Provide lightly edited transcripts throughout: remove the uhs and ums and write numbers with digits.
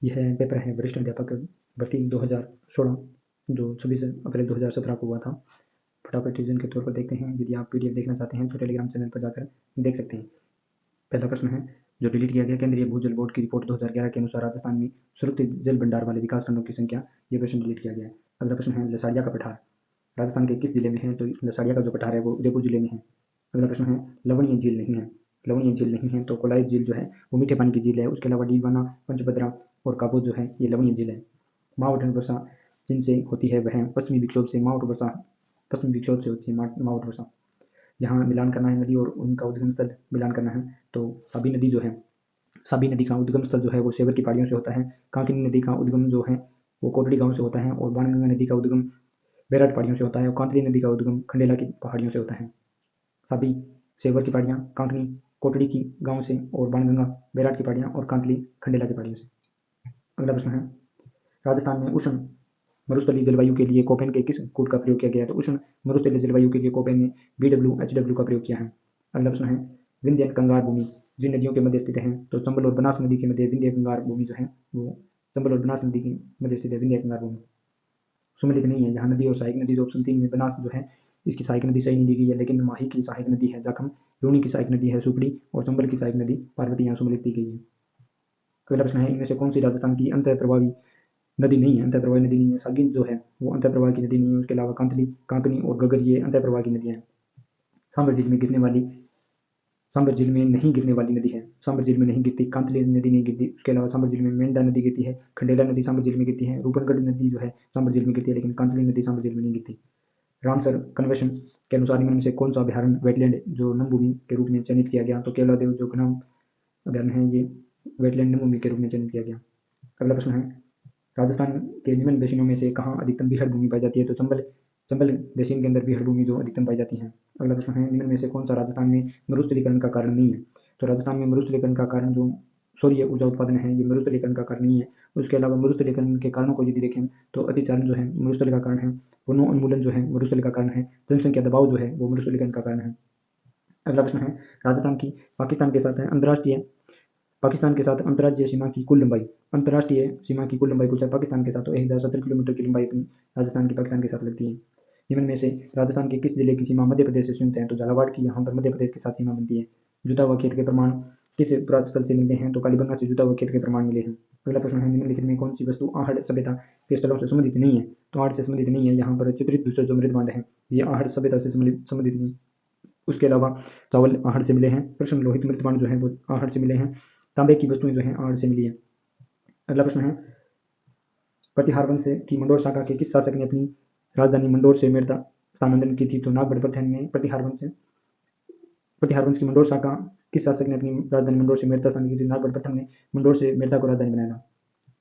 यह पेपर है वरिष्ठ अध्यापक भर्ती 2016 जो 26 अप्रैल 2017 को हुआ था। फटाफट रिवीजन के तौर पर देखते हैं। यदि आप पीडीएफ देखना चाहते हैं तो टेलीग्राम चैनल पर जाकर देख सकते हैं। पहला प्रश्न है जो डिलीट किया गया, केंद्रीय भूजल बोर्ड की रिपोर्ट 2011 के अनुसार राजस्थान में सुरक्षित जल भंडार वाले विकास खंडों की संख्या। ये प्रश्न डिलीट किया गया है। अगला प्रश्न है लसाड़िया का पठार राजस्थान के किस जिले में है? तो लसाड़िया का जो पठार है वो उदयपुर जिले में है। अगला प्रश्न है लवणीय झील नहीं है। लवणीय झील नहीं है तो कोलाई झील जो है वो मीठे पानी की झील है। उसके अलावा डीडवाना, पंचभद्रा और काबू जो है ये लवणीय झील है। मावठ वर्षा जिनसे होती है वह पश्चिमी विक्षोभ से मावठ वर्षा, पश्चिमी विक्षोभ से होती है मावठ वर्षा। यहाँ मिलान करना है नदी और उनका उद्गम स्थल मिलान करना है। तो साबी नदी जो है, साबी नदी का उद्गम स्थल जो है वो सेवर की पहाड़ियों से होता है। कांकनी नदी का उद्गम जो है वो कोटड़ी गांव से होता है और बाणगंगा नदी का उद्गम बैराट पहाड़ियों से होता है और कांतली नदी का उद्गम खंडेला की पहाड़ियों से होता है। साबी सेवर की पहाड़ियाँ, कांकनी कोटड़ी की गांव से और बाणगंगा बैराट की पहाड़ियाँ और कांतली खंडेला की पहाड़ियों से। अगला प्रश्न है राजस्थान में उष्ण मरुस्थलीय जलवायु के लिए कोपेन के किस कूट का प्रयोग किया गया है? तो उष्ण मरुस्थलीय जलवायु के लिए कोपेन ने BWHW का प्रयोग किया है। अगला प्रश्न है विंध्यन कंगार भूमि जिन नदियों के मध्य स्थित है? तो चंबल और बनास नदी के मध्य विंध्य कंगार भूमि जो है वो चंबल और बनास नदी के मध्य स्थित है विंध्य कंगार भूमि। सुमेलित नहीं है। यहाँ नदी और सहायक नदी जो ऑप्शन 3 में बनास जो है इसकी सहायक नदी सही नहीं दी गई है, लेकिन माही की सहायक नदी है जाखम, लूनी की सहायक नदी है सुपड़ी और चंबल की सहायक नदी पार्वती यहाँ सुमेलित दी गई है। अगला प्रश्न है इनमें से कौन सी राजस्थान की अंतर प्रभावी नदी नहीं है? अंतर प्रवाही नदी नहीं है। सागिन जो है वो अंतर प्रवाह की नदी नहीं है। उसके अलावा कांतली, कांकनी और गगर ये अंतर प्रवाह की नदियाँ हैं। सांबर झील में गिरने वाली, सांबर झील में नहीं गिरने वाली नदी है। सांबर झील में नहीं गिरती, कांतली नदी नहीं गिरती। उसके अलावा सांबर झील में मेंढा नदी गिरती है, खंडेला नदी सांबर झील में गिरती है, रूपनगढ़ नदी जो है सांबर झील में गिरती है, लेकिन कांतली नदी सांबर झील में नहीं गिरती। रामसर कन्वेंशन के अनुसार निम्न में से कौन सा अभ्यारण्य वेटलैंड जो नमभूमि के रूप में चयनित किया गया? तो केवलादेव जो घना अभ्यारण्य है ये वेटलैंड नमभूमि के रूप में चयनित किया गया। अगला प्रश्न है राजस्थान के निम्न बेसिनों में से कहाँ अधिकतम बीहड़ भूमि पाई जाती है? तो चंबल, चंबल बेसिन के अंदर बीहड़ भूमि जो अधिकतम पाई जाती है। अगला प्रश्न है निम्न में से कौन सा राजस्थान में मरुस्थलीकरण का कारण नहीं है? तो राजस्थान में मरुस्थलीकरण का कारण जो सौर्य ऊर्जा उत्पादन है ये मरुस्थलीकरण का कारण नहीं है। उसके अलावा मरुस्थलीकरण के कारणों को यदि देखें तो अतिचारण जो है मरुस्थल का कारण है, वनों उन्मूलन जो है मरुस्थल का कारण है, जनसंख्या दबाव जो है वो मरुस्थलीकरण का कारण है। अगला प्रश्न है राजस्थान की पाकिस्तान के साथ अंतर्राष्ट्रीय, पाकिस्तान के साथ अंतर्राज्यीय सीमा की कुल लंबाई, अंतर्राष्ट्रीय सीमा की कुल लंबाई पूछा पाकिस्तान के साथ तो 1070 किलोमीटर की लंबाई अपनी राजस्थान की पाकिस्तान के साथ लगती है। निम्न में से राजस्थान के किस जिले की सीमा मध्य प्रदेश से संयुक्त है? तो झालावाड़ की यहाँ पर मध्य प्रदेश के साथ सीमा बनती है। जुता हुआ खेत के प्रमाण किस पुरातत्व से मिलते हैं? तो कालीबंगा से जुता हुआ खेत के प्रमाण मिले हैं। अगला प्रश्न है निम्नलिखित में कौन सी वस्तु आहड़ सभ्यता के स्थलों से संबंधित नहीं है? तो आहड़ से संबंधित नहीं है। यहाँ पर चित्रित दूसरे जो मृदमांड है ये आहड़ सभ्यता से संबंधित नहीं। उसके अलावा चावल आहड़ से मिले हैं। प्रश्न लोहित मृतपांड जो है वो आहड़ से मिले हैं। तांबे की वस्तुएं जो हैं आहड़ से मिली है। अगला प्रश्न है प्रतिहार वंश की मंडोर शाखा के किस शासक ने अपनी राजधानी मंडोर से मेड़ता स्थानांतरण की थी? तो नागभट्ट प्रथम ने प्रतिहार वंश की मंडोर शाखा किस शासक ने अपनी राजधानी मंडोर से मेड़ता स्थानांतरण की थी? नागभट्ट प्रथम ने मंडोर से मेड़ता को राजधानी बनाया था।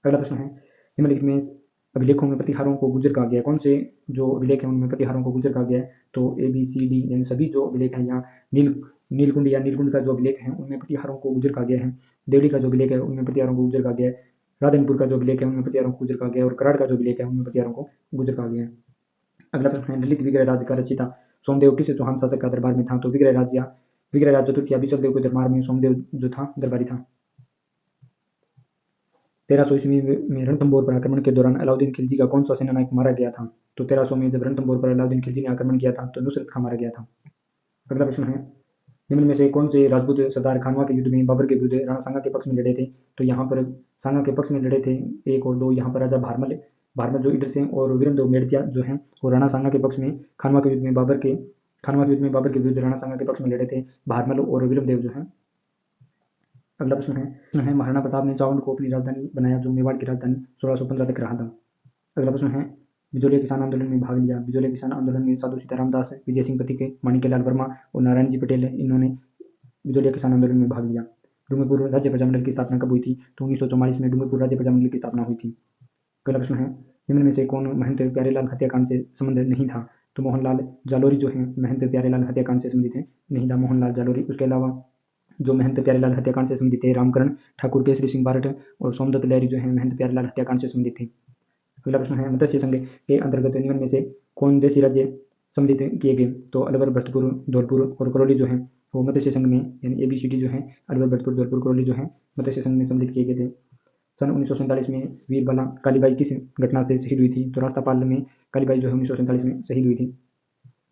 अगला प्रश्न है निम्नलिखित में अभिलेखों में प्रतिहारों को गुर्जर कहा गया? कौन से जो अभिलेख हैं उनमें प्रतिहारों को गुर्जर कहा गया है? तो ABCD यानी सभी जो अभिलेख हैं यहाँ नीलकुंड या नीलकुंड का जो अभिलेख है उनमें प्रतिहारों को गुर्जर कहा गया है। देवड़ी का जो अभिलेख है उनमें प्रतिहारों को गुर्जर कहा गया है। राधनपुर का जो अभिलेख है उनमें प्रतिहारों को गुर्जर कहा गया है और कराड़ का जो अभिलेख है उनमें प्रतिहारों को गुर्जर कहा गया है। अगला प्रश्न है ललित विग्रह राज्य का रचिता सोमदेव किस चौहान शासक का दरबार में था? तो विग्रह राज चतुर्थ या विशलदेव के दरबार में सोमदेव जो था दरबारी था। 1300 ईस्वी में रणथंभौर पर आक्रमण के दौरान अलाउद्दीन खिलजी का कौन सा सेनानायक मारा गया था? तो 1300 में जब रणथंभौर पर अलाउद्दीन खिलजी ने आक्रमण किया था तो नुसरत खां मारा गया था। अगला प्रश्न है निम्न में से कौन से राजपूत सरदार खानवा के युद्ध में बाबर के विरुद्ध राणा सांगा के पक्ष में लड़े थे? तो यहाँ पर सांगा के पक्ष में लड़े थे 1 और 2। यहाँ पर राजा भारमल, भारमल जो इधर से और वीरेंद्र मेड़तिया जो हैं वो राणा सांगा के पक्ष में खानवा के युद्ध में बाबर के विरुद्ध राणा सांगा के पक्ष में लड़े थे, भारमल और वीरमदेव जो हैं। अगला प्रश्न है महाराणा प्रताप ने चावंड को अपनी राजधानी बनाया जो मेवाड़ की राजधानी 1615 तक रहा था। अगला प्रश्न है बिजोलिया किसान आंदोलन में भाग लिया। बिजोलिया किसान आंदोलन में साधु सीताराम दास, विजय सिंह पथिक, माणिक्यलाल वर्मा और नारायण जी पटेल इन्होंने बिजोलिया किसान आंदोलन में भाग लिया। डूंगरपुर राज्य प्रजामंडल की स्थापना कब हुई थी? तो 1944 में डूंगरपुर राज्य प्रजामंडल की स्थापना हुई थी। अगला प्रश्न है निम्न में से कौन महंत प्यारेलाल हत्याकांड से संबंध नहीं था? तो मोहनलाल जालोरी जो है महंत प्यारेलाल हत्याकांड से संबंधित है, नहीं था मोहनलाल जालोरी। उसके अलावा जो महंत प्यारेलाल हत्याकांड से संबंधित थे रामकरण ठाकुर, केसरी सिंह बारठ और सोमदत्त लहरी जो है महंत प्यारेलाल हत्याकांड से संबंधित थे। अगला प्रश्न है मत्स्य संघ के अंतर्गत निम्न में से कौन देशी राज्य सम्मिलित किए गए? तो अलवर, भरतपुर, धौलपुर और करौली जो है वो मत्स्य संघ में यानी ABCD जो है अलवर, भरतपुर, धौलपुर, करौली जो है मत्स्य संघ में सम्मिलित किए गए थे। सन 1947 में वीरबाला कालीबाई किस घटना से शहीद हुई थी? तो रास्तापाल में कालीबाई जो है 1947 में शहीद हुई थी।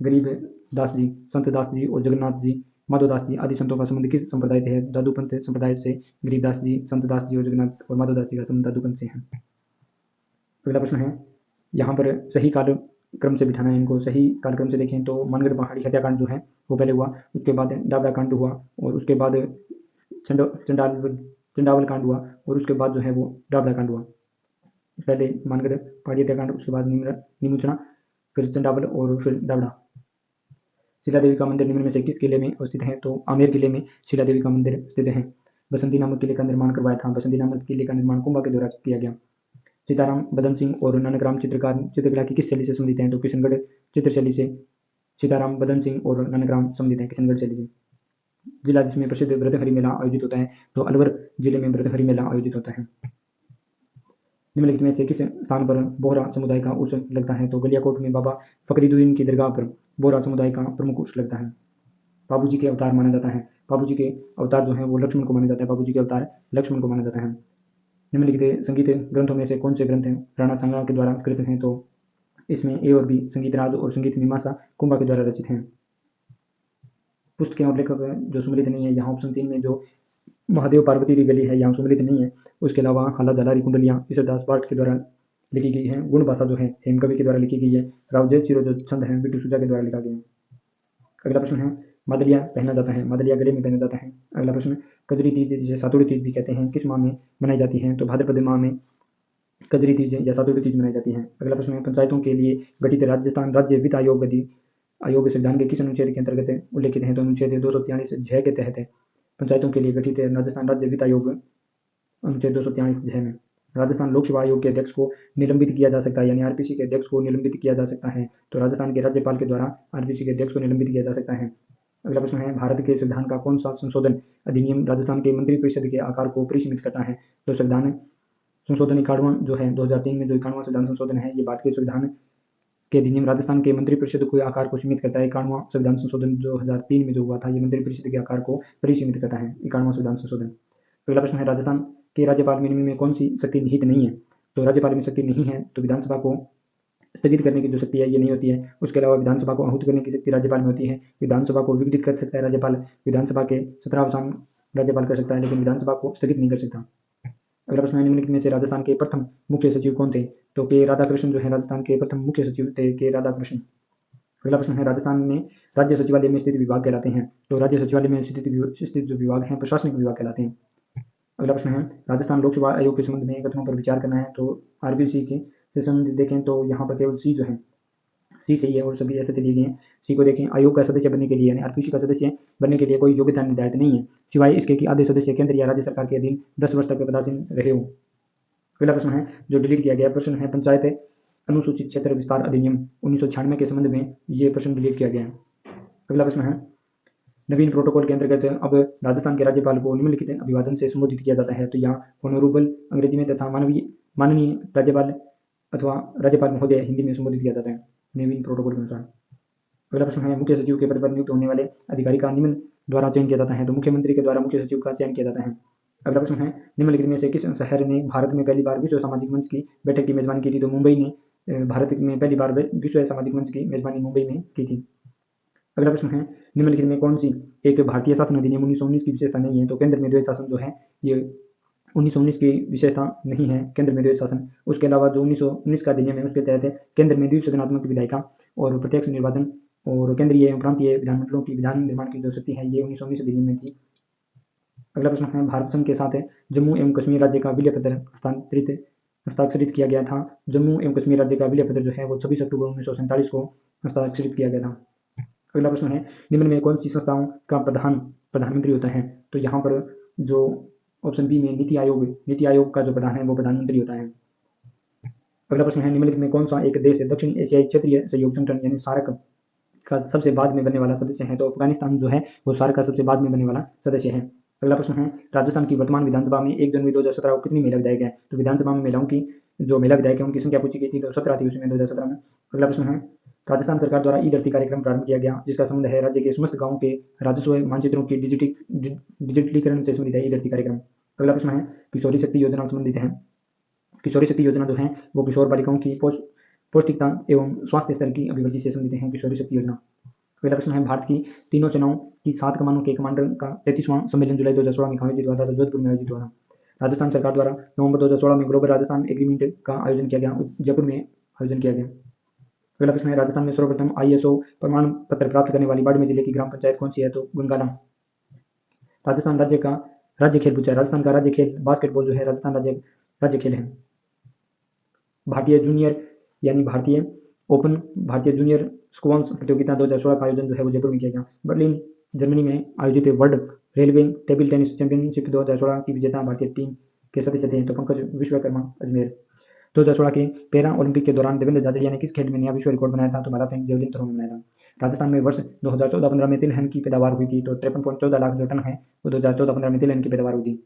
गरीब दास जी, संत दास जी और जगन्नाथ जी, माधोदास जी आदि संतों का संबंध किस संप्रदाय से है? दादूपंथ संप्रदाय से गरीबदास जी, संत दास जी और जगन्नाथ और माधोदास जी का संबंध दादूपंथ से है। अगला प्रश्न है, यहाँ पर सही काल क्रम से बिठाना है इनको। सही कालक्रम से देखें तो मानगढ़ पहाड़ी हत्याकांड जो है वो पहले हुआ, उसके बाद डाबरा कांड हुआ और उसके बाद चंडावल कांड हुआ और उसके बाद जो है वो डाबरा कांड हुआ। पहले मानगढ़ पहाड़ी हत्याकांड, उसके बाद निमुचना, फिर चंडावल और फिर डाबरा। शिला देवी का मंदिर निम्न में से किस किले में स्थित है? तो आमेर किले में शिला देवी का मंदिर स्थित है। बसंती नामक किले का निर्माण करवाया था। बसंती नामक किले का निर्माण कुंभा के द्वारा किया गया। सीताराम बदन सिंह और नानकराम चित्रकला की किस शैली से संबंधित हैं? तो किशनगढ़ चित्र शैली से सीताराम बदन सिंह और नानकराम संबंधित हैं किशनगढ़ शैली से। जिला जिसमें प्रसिद्ध व्रतहरि मेला आयोजित होता है तो अलवर जिले में व्रतहरि मेला आयोजित होता है। निम्नलिखित में से किस स्थान पर बोहरा समुदाय का उर्स लगता है? तो गलियाकोट में बाबा फकरीदुद्दीन की दरगाह पर बोहरा समुदाय का प्रमुख उर्स लगता है। बाबू जी के अवतार माना जाता है। बाबू जी के अवतार जो है वो लक्ष्मण को माना जाता है। बाबू जी के अवतार लक्ष्मण को माना जाता है। निम्नलिखित संगीत ग्रंथों में से कौन से ग्रंथ राणा सांगा के द्वारा कृत हैं? तो इसमें ए और बी, संगीत राज और संगीत मीमांसा कुंभा के द्वारा रचित हैं। पुस्तकें और लेखक जो सम्मिलित नहीं है, यहाँ ऑप्शन 3 में जो महादेव पार्वती की गली है यहाँ सम्मिलित नहीं है। उसके अलावा हाला झालारी कुंडलियाँ ईश्वरदास पाठ के द्वारा लिखी गई है। गुण भाषा जो है हेमकवि के द्वारा लिखी गई है। रावजय चिरो जो छंद है बिट्टू सुजा के द्वारा लिखा गया है। अगला प्रश्न है, मादलिया पहना जाता है। मादलिया गले में पहना जाता है। अगला प्रश्न, कजरी तीज जिसे सातुड़ी तीज भी कहते हैं किस माह में मनाई जाती है? तो भाद्रपद माह में कजरी तीज या सातुड़ी तीज मनाई जाती है। अगला प्रश्न है, पंचायतों के लिए गठित राजस्थान राज्य वित्त आयोग आयोग संविधान के किस अनुच्छेद के अंतर्गत उल्लेखित है? तो अनुच्छेद 243 झ के तहत है। पंचायतों के लिए गठित राजस्थान राज्य वित्त आयोग अनुच्छेद 243 झ में। राजस्थान लोक सेवा आयोग के अध्यक्ष को निलंबित किया जा सकता है, यानी आरपीसी के अध्यक्ष को निलंबित किया जा सकता है। तो राजस्थान के राज्यपाल के द्वारा आरपीसी के अध्यक्ष को निलंबित किया जा सकता है। अगला प्रश्न है, भारत के संविधान का कौन सा संशोधन अधिनियम राजस्थान के मंत्रिपरिषद के आकार को परिसीमित करता है? तो संविधान संशोधन 91 जो है 2003 में जो 91वां संविधान संशोधन है ये भारतीय संविधान के अधिनियम राजस्थान के मंत्रिपरिषद के आकार को सीमित करता है। 91वां संविधान संशोधन 2003 में जो हुआ था ये मंत्रिपरिषद के आकार को परिसीमित करता है। 91वां संविधान संशोधन। अगला प्रश्न है, राजस्थान के राज्यपाल में निम्न में कौन सी शक्ति निहित नहीं है? तो राज्यपाल में शक्ति नहीं है तो विधानसभा को स्थगित करने की जो शक्ति है ये नहीं होती है। उसके अलावा विधानसभा को आहूत करने की शक्ति राज्यपाल में होती है। विधानसभा को विघटित कर सकता है राज्यपाल। विधानसभा के सत्रावसान राज्यपाल कर सकता है लेकिन विधानसभा को स्थगित नहीं कर सकता। अगला प्रश्न है, निम्नलिखित में से राजस्थान के प्रथम मुख्य सचिव कौन थे? तो के राधाकृष्ण जो है राजस्थान के प्रथम मुख्य सचिव थे, के राधाकृष्ण। अगला प्रश्न है, राजस्थान में राज्य सचिवालय में स्थित विभाग कहलाते हैं? तो राज्य सचिवालय में स्थित जो विभाग हैं प्रशासनिक विभाग कहलाते हैं। अगला प्रश्न है, राजस्थान लोक सेवा आयोग के संबंध में कथनों पर विचार करना है। तो आरबीसी के से संबंधित देखें तो यहाँ पर केवल सी जो है सी सही है और सभी ऐसे दिए गए हैं। सी को देखें, आयोग का सदस्य बनने के लिए यानी आरपीसी का सदस्य बनने के लिए कोई योग्यता निर्धारित नहीं है सिवाय इसके कि आधे सदस्य केंद्र या राज्य सरकार के अधीन 10 वर्ष तक पदासीन रहे हो। अगला प्रश्न है जो डिलीट किया गया प्रश्न है, पंचायत अनुसूचित क्षेत्र विस्तार अधिनियम 1996 के संबंध में ये प्रश्न डिलीट किया गया है। अगला प्रश्न है, नवीन प्रोटोकॉल के अंतर्गत अब राजस्थान के राज्यपाल को निम्नलिखित अभिवादन से संबोधित किया जाता है। तो यहाँ ऑनरेबल अंग्रेजी में तथा माननीय राज्यपाल अथवा राज्यपाल महोदय हिंदी में संबोधित किया जाता है नवीन प्रोटोकॉल के अनुसार। अगला प्रश्न है, मुख्य सचिव के पद पर नियुक्त होने वाले अधिकारी का निम्न द्वारा चयन किया जाता है? तो मुख्यमंत्री के द्वारा मुख्य सचिव का चयन किया जाता है। अगला प्रश्न है, निम्नलिखित में से किस शहर ने भारत में पहली बार विश्व सामाजिक मंच की बैठक की मेजबानी की थी? तो मुंबई ने भारत में पहली बार विश्व सामाजिक मंच की मेजबानी मुंबई में की थी। अगला प्रश्न है, निम्नलिखित में कौन सी एक भारतीय शासन अधिनियम 1919 की विशेषता नहीं है? तो केंद्र में द्वैध शासन जो है ये 1919 की विशेषता नहीं है, केंद्र में द्वैध शासन। उसके अलावा जो 1919 का अधिनियम है उसके तहत केंद्र में द्विसदनात्मक विधायिका और प्रत्यक्ष निर्वाचन और केंद्रीय एवं प्रांतीय विधानमंडलों की विधान निर्माण की जो शक्ति है ये 1919 अधिनियम में थी। अगला प्रश्न है, भारत संघ के साथ जम्मू एवं कश्मीर राज्य का विलय पत्र हस्ताक्षरित किया गया था। जम्मू एवं कश्मीर राज्य का विलय पत्र जो है वो 26 अक्टूबर 1947 को हस्ताक्षरित किया गया था। अगला प्रश्न है, निम्न में कौन सी संस्थाओं का प्रधानमंत्री होता है? तो यहाँ पर जो ऑप्शन बी में नीति आयोग का जो प्रधान है वो प्रधानमंत्री होता है। अगला प्रश्न है, निम्नलिखित में कौन सा एक देश दक्षिण एशियाई क्षेत्रीय सहयोग संगठन यानी सार्क का सबसे बाद में बनने वाला सदस्य है? तो अफगानिस्तान जो है वो सार्क का सबसे बाद में बनने वाला सदस्य है। अगला प्रश्न है, राजस्थान की वर्तमान विधानसभा में 1 जनवरी 2017 को कितनी महिला विधायक है? तो विधानसभा में महिलाओं की जो महिला विधायक है उनकी संख्या पूछी गई थी तो 17 थी उसमें 2017 में। अगला प्रश्न है, राजस्थान सरकार द्वारा ई धरती कार्यक्रम प्रारंभ किया गया जिसका संबंध है राज्य के समस्त गाँवों के राजस्व मानचित्रों की डिजिटलीकरण से संबंधित है ई धरती कार्यक्रम। अगला प्रश्न है, किशोरी शक्ति योजना संबंधित है किशोरी शक्ति योजना जो है वो किशोर बालिकाओं की पौष्टिकता एवं स्वास्थ्य स्तर की अभिवृद्धि से संबंधित है किशोरी शक्ति योजना। अगला प्रश्न है, भारत की तीनों सेनाओं की 7 कमानों के कमांडर का 33वां सम्मेलन जुलाई 2016 में आयोजित हुआ था, तो जोधपुर में आयोजित हुआ था। राजस्थान सरकार द्वारा नवंबर 2016 में ग्लोबल राजस्थान एग्रीमेंट का आयोजन किया गया, जयपुर में आयोजन किया गया। अगला प्रश्न है, राजस्थान में सर्वप्रथम ISO प्रमाण पत्र प्राप्त करने वाली बाड़मेर जिले की ग्राम पंचायत कौन सी है, तो गुनगाना। राजस्थान राज्य खेल पूछा है, राजस्थान का राज्य खेल बास्केटबॉल जो है राजस्थान राज्य खेल है। भारतीय जूनियर यानी भारतीय ओपन भारतीय जूनियर स्क्वॉश प्रतियोगिता 2016 का आयोजन जो है वो जयपुर में किया गया। बर्लिन जर्मनी में आयोजित world railway table tennis championship 2016 की विजेता भारतीय टीम के सदस्य थे, तो पंकज विश्वकर्मा अजमेर। 2016 के पैरा ओलंपिक के दौरान देवेंद्र झाझड़िया ने किस खेल में नया विश्व रिकॉर्ड बनाया था, तो मैराथन जेवलिन थ्रो में बनाया था। राजस्थान में वर्ष 2014-15 में तिलहन की पैदावार हुई थी, तो 53.14 लाख जो टन है वो 2014-15 में तिलहन की पैदावार हुई थी।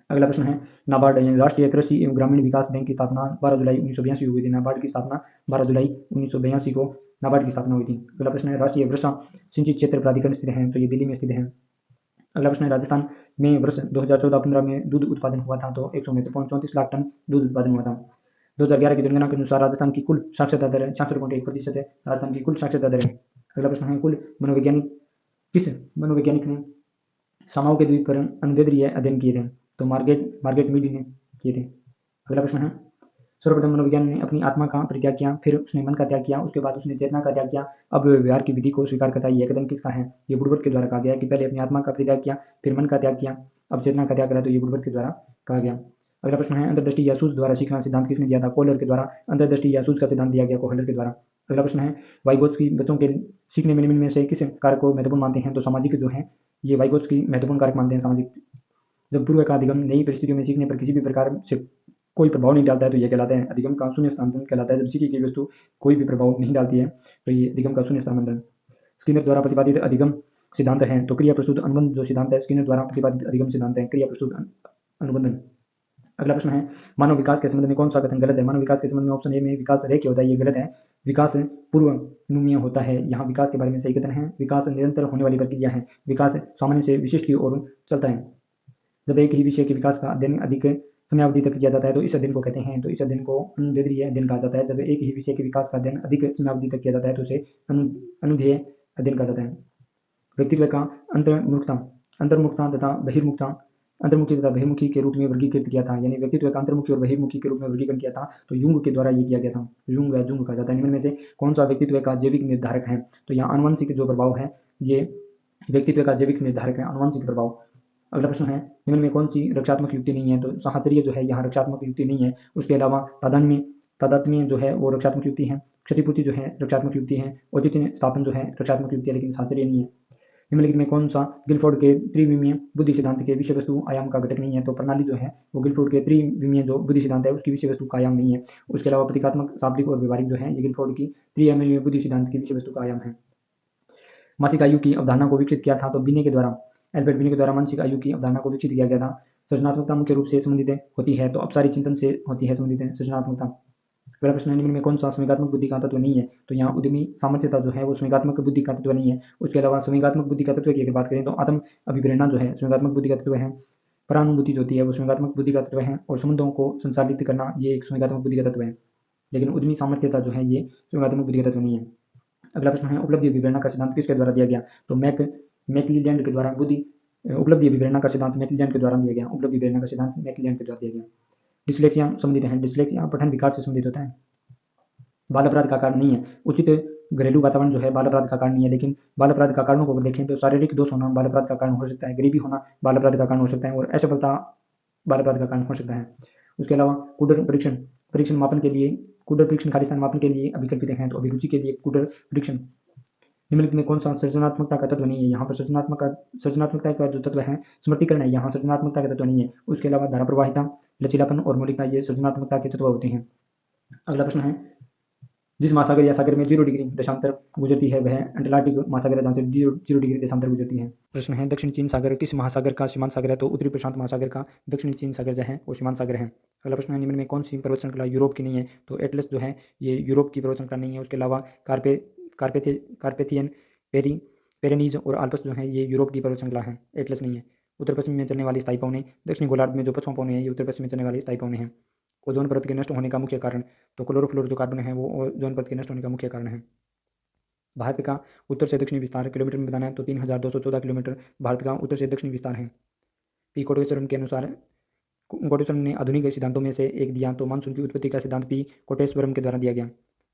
अगला प्रश्न है, नाबार्ड यानी राष्ट्रीय कृषि एवं ग्रामीण विकास बैंक की स्थापना 12 जुलाई 1982 को हुई थी। नाबार्ड की स्थापना 12 जुलाई 1982 को नाबार्ड की स्थापना हुई थी। अगला प्रश्न है, राष्ट्रीय वर्षा सिंचित क्षेत्र प्राधिकरण स्थित है, तो ये दिल्ली में स्थित है। अगला प्रश्न है, राजस्थान में वर्ष 2014-15 में दूध उत्पादन हुआ था, तो 139.34 लाख टन दूध उत्पादन हुआ था। 2011 की जनगणना के अनुसार राजस्थान की कुल साक्षरता दर 66.1% है, राजस्थान की कुल साक्षरता दर है। अगला प्रश्न है, किस मनोवैज्ञानिक ने समाओं के द्वीप पर अनुदैर्ध्य अध्ययन किए थे, तो मार्गरेट मीड ने किए थे। अगला प्रश्न है, सर्वप्रथम मनोविज्ञान ने अपनी आत्मा का परित्याग किया, फिर उसने मन का त्याग किया, उसके बाद उसने चेतना का त्याग किया, अब व्यवहार की विधि को स्वीकार करता है। यह कदम किसका है, ये वुडवर्थ के द्वारा कहा गया है कि पहले अपनी आत्मा का परित्याग किया, फिर मन का त्याग किया, अब चेतना का त्याग करा, तो ये वुडवर्थ के द्वारा कहा गया। अगला प्रश्न है, अंतर्दृष्टि या सूझ द्वारा सीखना सिद्धांत किसने दिया था, कोहलर के द्वारा अंतर्दृष्टि या सूझ का सिद्धांत दिया गया कोहलर के द्वारा। अगला प्रश्न है, वाइगोत्स्की बच्चों के सीखने में निम्न में से किस कारक को महत्वपूर्ण मानते हैं, तो सामाजिक जो है ये वाइगोत्स्की महत्वपूर्ण कारक मानते हैं सामाजिक। जब पूर्व का अधिगम नई परिस्थितियों में सीखने पर किसी भी प्रकार से कोई प्रभाव नहीं डालता है, तो यह कहलाता है अधिगम का शून्य स्थान कहलाता है। जब सीखी गई वस्तु कोई भी प्रभाव नहीं डालती है, तो ये अधिगम का शून्य स्थान मंडल। स्किनर द्वारा प्रतिपादित अधिगम सिद्धांत है, तो क्रिया प्रस्तुत अनुबंध जो सिद्धांत है स्किनर द्वारा प्रतिपादित अधिगम सिद्धांत है, क्रिया प्रस्तुत अनुबंधन। अगला प्रश्न है, मानव विकास के संबंध में कौन सा कथन गलत है। मानव विकास के संबंध में ऑप्शन ए में विकास रेखीय होता है, ये गलत है। विकास पूर्वनुमेय होता है, यहाँ विकास के बारे में सही कथन है। विकास निरंतर होने वाली प्रक्रिया है, विकास सामान्य से विशिष्ट की ओर चलता है। जब एक ही विषय के विकास का अध्ययन अधिक समयावधि तक किया जाता है, तो इस अध्ययन को कहते हैं, तो इस अध्ययन को अनुदैर्ध्य अध्ययन कहा जाता है। जब एक ही विषय के विकास का अध्ययन अधिक समयावधि तक किया जाता है, तो उसे अनुदैर्ध्य अध्ययन कहा जाता है। व्यक्तित्व का अंतर्मुखता तथा बहिर्मुखता अंतर्मुखी तथा बहिर्मुखी के रूप में वर्गीकृत किया था, यानी व्यक्तित्व का अंतर्मुखी और बहिर्मुखी के रूप में वर्गीकरण किया था, तो युंग के द्वारा ये किया गया था। युंग या जुंग कहा जाता है। निम्न में से कौन सा व्यक्तित्व का जैविक निर्धारक है, तो यहाँ आनुवंशिक जो प्रभाव है ये व्यक्तित्व का जैविक निर्धारक है, आनुवंशिक प्रभाव। अगला प्रश्न है, निम्न में कौन सी रक्षात्मक युक्ति नहीं है, तो साहचर्य जो है यहाँ रक्षात्मक युक्ति नहीं है। उसके अलावा तादात्म्य जो है वो रक्षात्मक युक्ति है, क्षतिपूर्ति जो है रक्षात्मक युक्ति है, औचित्य स्थापन जो है रक्षात्मक युक्ति है, लेकिन साहचर्य नहीं है। निम्नलिखित में कौन सा गिलफोर्ड के त्रिविमीय बुद्धि सिद्धांत के विषय वस्तु आयाम का घटक नहीं है, तो प्रणाली जो है वो गिलफोर्ड के त्रिविमीय जो बुद्धि सिद्धांत है उसकी विषय वस्तु का आयाम नहीं है। उसके अलावा प्रतीकात्मक, शाब्दिक और व्यवहारिक जो है ये गिलफोर्ड की त्रिविमीय बुद्धि सिद्धांत की विषय वस्तु का आयाम है। मासिक आयु की अवधारणा को विकसित किया था, तो बिने के द्वारा, एल्बर्ट बिने के द्वारा मासिक आयु की अवधारणा को विकसित किया गया था। सृजनात्मकता मुख्य रूप से संबंधित होती है, तो अपसारी चिंतन से होती है संबंधित है सृजनात्मकता। अगला प्रश्न है, निम्न में कौन सा संवेगात्मक बुद्धि का तत्व नहीं है, तो यहाँ उद्यमी सामर्थ्यता जो है वो संवेगात्मक बुद्धि का तत्व नहीं है। उसके अलावा संवेगात्मक बुद्धि का तत्व की अगर बात करें तो आत्म अभिप्रेरणा जो है संवेगात्मक बुद्धि का तत्व है। परानुभूति जो होती है वो संवेगात्मक बुद्धि का तत्व है, और संबंधों को संचालित करना ये एक संवेगात्मक बुद्धि का तत्व है, लेकिन उद्यमी सामर्थ्यता जो है ये संवेगात्मक बुद्धि का तत्व नहीं है। अगला प्रश्न है, उपलब्धि अभिप्रेरणा का सिद्धांत किसके द्वारा दिया गया, तो मैकक्लीलैंड के द्वारा उपलब्धि अभिप्रेरणा का सिद्धांत मैकक्लीलैंड के द्वारा दिया गया। उपलब्धि अभिप्रेरणा का सिद्धांत मैकक्लीलैंड के द्वारा दिया गया। डिस्लेक्सिया संबंधित है, डिस्लेक्सिया पठन विकार से संबंधित होता है, बाल अपराध का कारण नहीं है। उचित घरेलू वातावरण जो है बाल अपराध का कारण नहीं है, लेकिन बाल अपराध का कारणों को अगर देखें तो शारीरिक दोष होना बाल अपराध का कारण हो सकता है, गरीबी होना बाल अपराध का कारण हो सकता है, और असफलता बाल अपराध का कारण हो सकता है। उसके अलावा कुडर परीक्षण मापन के लिए कुडर परीक्षण खालिस्तान मापन के लिए अभिकल्पित हैं, तो अभिरुचि के लिए कुडर परीक्षण। निम्नलिखित में कौन सा सृजनात्मकता का तत्व नहीं है, यहाँ पर सृजनात्मकता का जो तत्व है स्मृतिकरण है, यहाँ सृजनात्मकता का तत्व नहीं है। उसके अलावा धारा प्रवाहिता, लचीलापन और मौलिकता ये सृजनात्मकता के तत्व होते हैं। अगला प्रश्न है, जिस महासागर या सागर में 0 डिग्री देशांतर गुजरती है वह अंटार्कटिक महासागर है, जहाँ से 0 डिग्री देशांतर गुजरती है। प्रश्न है, दक्षिण चीन सागर किस महासागर का सीमांत सागर है, तो उत्तरी प्रशांत महासागर का दक्षिणी चीन सागर जो है वो सीमांत सागर है। अगला प्रश्न है, निम्न में कौन सी पर्वत श्रृंखला यूरोप की नहीं है, तो एटलस जो है ये यूरोप की पर्वत श्रृंखला नहीं है। उसके अलावा कार्पेथियन, पेरेनीज और आल्प्स जो है ये यूरोप की पर्वत श्रृंखला है, एटलस नहीं है। उत्तर पश्चिम में चलने वाली स्थायी पवनें, दक्षिणी गोलार्ध में जो पश्चिम पवनें हैं ये उत्तर पश्चिम में चलने वाली स्थायी पवनें हैं। ओजोन परत के नष्ट होने का मुख्य कारण, तो क्लोरोफ्लोरोकार्बन है वो ओजोन परत के नष्ट होने का मुख्य कारण है। भारत का उत्तर से दक्षिणी विस्तार किलोमीटर में बताना है तो 3214 किलोमीटर भारत का उत्तर से दक्षिणी विस्तार है। पी कोटेश्वरम के अनुसार कोटेश्वरम ने आधुनिक सिद्धांतों में से एक दिया, तो मानसून की उत्पत्ति का सिद्धांत पी कोटेश्वरम के द्वारा दिया गया।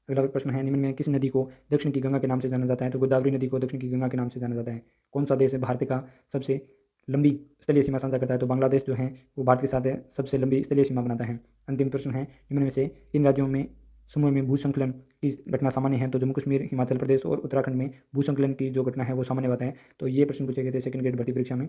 अगला प्रश्न है, निम्न में किस नदी को दक्षिण की गंगा के नाम से जाना जाता है, तो गोदावरी नदी को दक्षिण की गंगा के नाम से जाना जाता है। कौन सा देश भारत का सबसे लंबी स्थलीय सीमा साझा करता है, तो बांग्लादेश जो है वो भारत के साथ सबसे लंबी स्थलीय सीमा बनाता है। अंतिम प्रश्न है, निम्न में से किन राज्यों में समूह में भूसंकलन की घटना सामान्य है, तो जम्मू कश्मीर, हिमाचल प्रदेश और उत्तराखंड में भूसंकलन की जो घटना है वो सामान्य बात है। तो ये प्रश्न पूछे गए थे सेकंड ग्रेड भर्ती परीक्षा में।